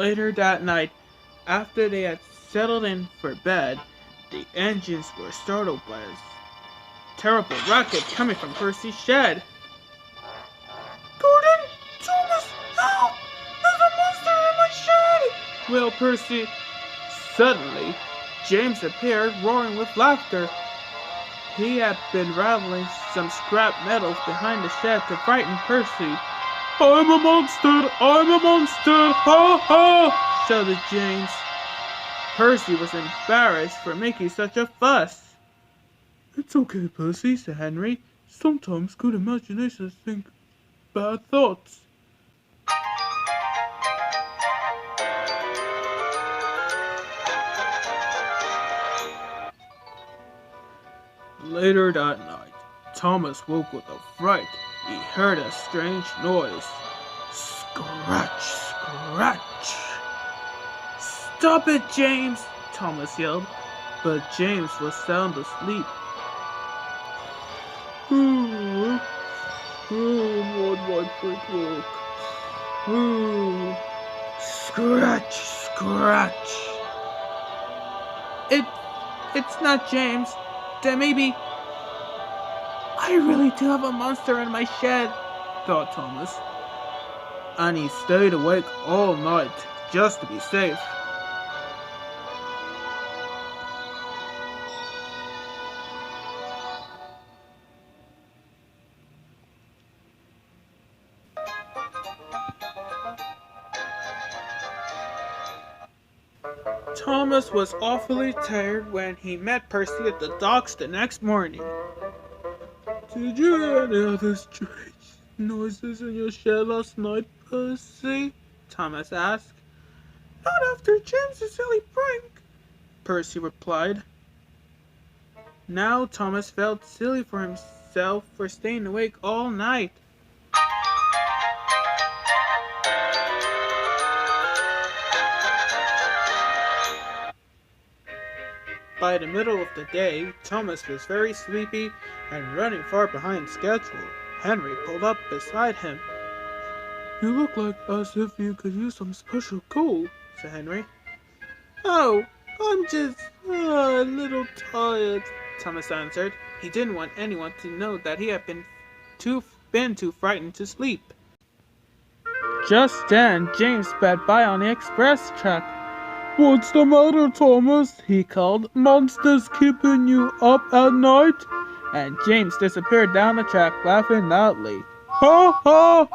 Later that night, after they had settled in for bed, the engines were startled by a terrible racket coming from Percy's shed. Gordon! Thomas! Help! There's a monster in my shed! Wailed Percy. Suddenly, James appeared, roaring with laughter. He had been rattling some scrap metals behind the shed to frighten Percy. I'm a monster! I'm a monster! Ha ha! Shouted James. Percy was embarrassed for making such a fuss. It's okay, Percy, said Henry. Sometimes good imaginations think bad thoughts. Later that night, Thomas woke with a fright. He heard a strange noise. Scratch, scratch. Stop it, James! Thomas yelled, but James was sound asleep. On my brickwork. Scratch, scratch. It's not James. Then maybe I really do have a monster in my shed, thought Thomas. And he stayed awake all night just to be safe. Thomas was awfully tired when he met Percy at the docks the next morning. Did you hear any other strange noises in your shed last night, Percy? Thomas asked. Not after James's silly prank, Percy replied. Now Thomas felt silly for himself for staying awake all night. By the middle of the day, Thomas was very sleepy and running far behind schedule. Henry pulled up beside him. You look like as if you could use some special coal, said Henry. Oh, I'm just a little tired, Thomas answered. He didn't want anyone to know that he had been too frightened to sleep. Just then, James sped by on the express track. What's the matter, Thomas? He called. Monsters keeping you up at night? And James disappeared down the track, laughing loudly. Ha ha!